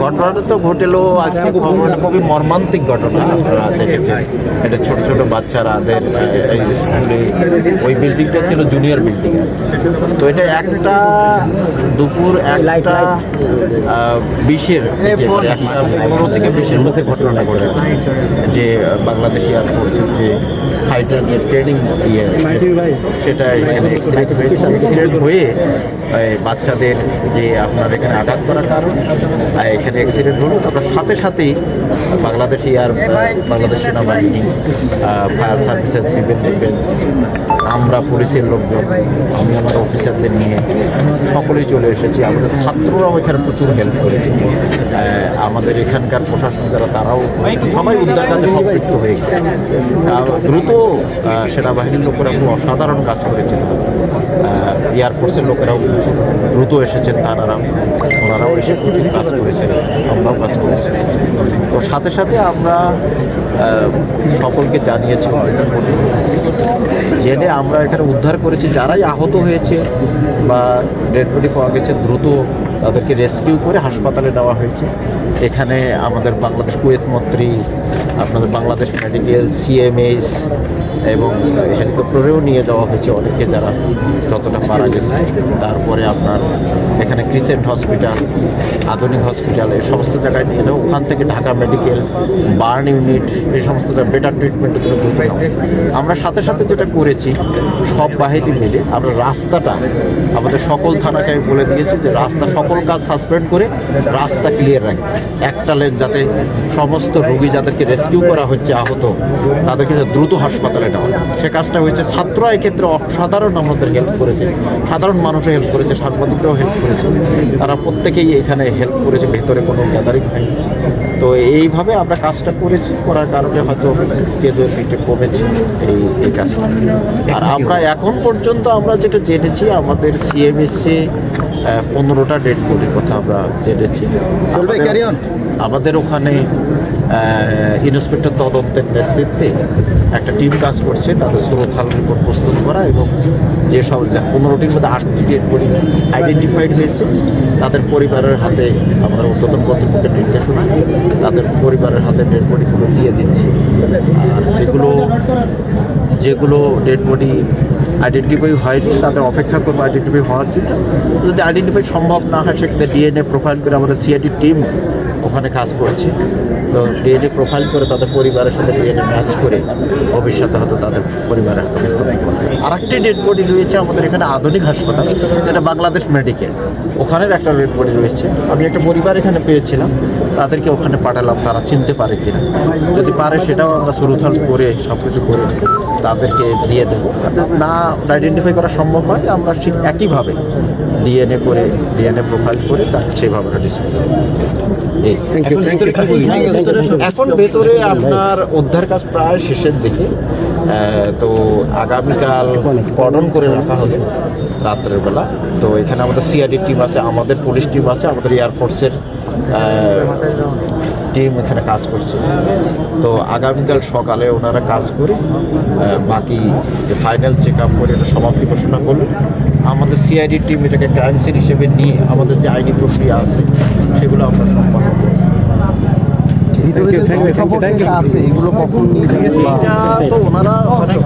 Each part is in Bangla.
ঘটনাটা তো ঘটেলো আজকে, খুবই মর্মান্তিক ঘটনা। আপনারা দেখেছেন, এটা ছোট ছোট বাচ্চারাদের এই স্কুলে, ওই বিল্ডিংটা ছিল জুনিয়র বিল্ডিং। তো এটা একটা দুপুর 1:20 একটা 15 থেকে 20-এর মধ্যে ঘটনাটা ঘটেছে, যে বাংলাদেশি এয়ারফোর্সের যে ফাইটার যে ট্রেনিং সেটা এখানে অ্যাক্সিডেন্ট হয়ে বাচ্চাদের যে আপনার এখানে আঘাত করার কারণ এখানে অ্যাক্সিডেন্ট হলো। তারপর সাথে সাথেই বাংলাদেশ সেনাবাহিনী, ফায়ার সার্ভিসেস, সিভিল ডিফেন্স, আমরা পুলিশের লোকজন, আমি আমার অফিসারদের নিয়ে সকলেই চলে এসেছি। আমাদের ছাত্ররাও এখানে প্রচুর হেল্প করেছে। আমাদের এখানকার প্রশাসন যারা, তারাও সবাই উদ্ধার কাজে সম্পৃক্ত হয়ে গেছে। দ্রুত সেনাবাহিনীর লোকেরা খুব অসাধারণ কাজ করেছেন। এয়ারফোর্সের লোকেরাও দ্রুত এসেছেন, ওনারাও এসে প্রচুর কাজ করেছেন, আমরাও কাজ করেছি। তো সাথে সাথে আমরা সকলকে জানিয়েছি, জেনে আমরা এখানে উদ্ধার করেছি। যারাই আহত হয়েছে বা ডেড বডি পাওয়া গেছে, দ্রুত তাদেরকে রেস্কিউ করে হাসপাতালে নেওয়া হয়েছে। এখানে আমাদের বাংলাদেশ কুয়েত মন্ত্রী, আপনাদের বাংলাদেশ মেডিকেল, সিএমএস এবং হেলিকপ্টারেও নিয়ে যাওয়া হয়েছে অনেকে, যারা যতটা মারা গেছে। তারপরে আপনার এখানে ক্রিসেন্ট হসপিটাল, আধুনিক হসপিটাল, এই সমস্ত জায়গায় নিয়ে যাওয়া। ওখান থেকে ঢাকা মেডিকেল, বার্ন ইউনিট, এই সমস্ত বেটার ট্রিটমেন্টের জন্য দ্রুত যাওয়া। আমরা সাথে সাথে যেটা করেছি, সব বাহিনী মিলে আমরা রাস্তাটা, আমাদের সকল থানাকে আমি বলে দিয়েছি যে রাস্তা, সকল কাজ সাসপেন্ড করে রাস্তা ক্লিয়ার রাখবে, একটা লেন, যাতে সমস্ত রোগী যাদেরকে রেস্কিউ করা হচ্ছে আহত, তাদেরকে দ্রুত হাসপাতালে নেওয়া। সে কাজটা হয়েছে। ছাত্ররা এক্ষেত্রে অসাধারণ আমাদের হেল্প করেছে, সাধারণ মানুষও হেল্প করেছে, সাংবাদিকরাও হেল্প করেছে। তারা প্রত্যেকেই এখানে হেল্প করেছে, ভেতরে কোনো গ্যাদারিং হয়নি। তো এইভাবে আমরা কাজটা করেছি, করার কারণে হয়তো কেজুয়ালিটি কমেছে এই কাজটা। আর আমরা এখন পর্যন্ত আমরা যেটা জেনেছি, আমাদের সিএমএসে 15টা ডেড বডির কথা আমরা জেনেছি। আমাদের ওখানে ইন্সপেক্টর তদন্তের নেতৃত্বে একটা টিম কাজ করছে, তাদের সুরতহাল রিপোর্ট প্রস্তুত করা, এবং যেসব 15টির মধ্যে 8টি ডেড বডি আইডেন্টিফাইড হয়েছে, তাদের পরিবারের হাতে আমরা ঊর্ধ্বতন কর্তৃপক্ষের নির্দেশনা, তাদের পরিবারের হাতে ডেড বডিগুলো দিয়ে দিচ্ছি। আর যেগুলো ডেড বডি আইডেন্টিফাই হয়নি, তাদের অপেক্ষা করবো আইডেন্টিফাই হওয়ার জন্য। যদি আইডেন্টিফাই সম্ভব না হয়, সেক্ষেত্রে ডিএনএ প্রোফাইল করে আমাদের সিআইডি টিম ওখানে কাজ করছে। তো ডিএনএ প্রোফাইল করে তাদের পরিবারের সাথে ডিএনএ ম্যাচ করে ভবিষ্যতে হয়তো তাদের পরিবারের হস্তক্ষেপ করবে। আর একটি ডেড বডি রয়েছে আমাদের এখানে আধুনিক হাসপাতাল, যেটা বাংলাদেশ মেডিকেল, ওখানের একটা ডেড বডি রয়েছে। আমি একটা পরিবার এখানে পেয়েছিলাম, তাদেরকে ওখানে পাঠালাম, তারা চিনতে পারে কিনা, যদি পারে সেটাও আমরা সুরতহাল করে সব কিছু করে তাদেরকে দিয়ে দেবো। না আইডেন্টিফাই করা সম্ভব হয়, আমরা ঠিক একইভাবে ডিএনএ প্রোফাইল করে তাকে সেভাবে ডিসপ্লে করব। এখন ভেতরে আপনার উদ্ধার কাজ প্রায় শেষের দিকে। তো আগামীকাল কর্ডন করে রাখা হবে রাত্রের বেলা। তো এখানে আমাদের সিআইডি টিম আছে, আমাদের পুলিশ টিম আছে, আমাদের এয়ারফোর্সের টিম এখানে কাজ করছে। তো আগামীকাল সকালে ওনারা কাজ করে বাকি যে ফাইনাল চেক আপ করে এটা সমাপ্তি ঘোষণা করলে আমাদের সিআইডি টিম এটাকে ক্রাইম সিন হিসেবে নিয়ে আমাদের যে আইনি প্রক্রিয়া আছে সেগুলো আমরা সম্পন্ন করব।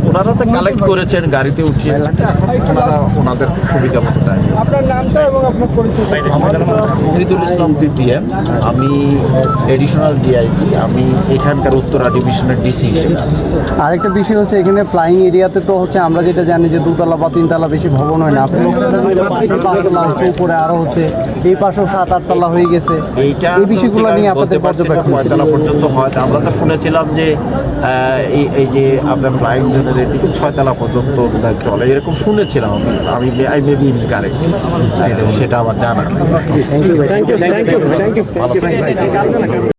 ওনারা তো কালেক্ট করেছেন, গাড়িতে উঠিয়ে ওনারা ওনাদের সুবিধা মতো দেয়। মহিদুল ইসলাম পিপিএম, আমি এডিশনাল ডিআইজি, আমি এখানকার উত্তরা ডিভিশনের ডিসি হিসেবে আছি। আরেকটা বিষয় হচ্ছে, এখানে ফ্লাইং এরিয়াতে তো হচ্ছে আমরা যেটা জানি যে 2তলা বা 3তলা বেশি ভবন হয় না, আপনি 5তলা হচ্ছে, উপরে আরো হচ্ছে, এই পাশেও 7-8 তলা হয়ে গেছে। এই বিষয়গুলো নিয়ে আপনাদের পর্যবেক্ষণ 9তলা পর্যন্ত হয়। আমরা তো শুনেছিলাম যে এই যে আপনার ফ্লাইং জোনের এদিকে 6তলা পর্যন্ত চলে, এরকম শুনেছিলাম আমি মেবি ইনকারেক্ট, সেটা আমার জানা। Thank you.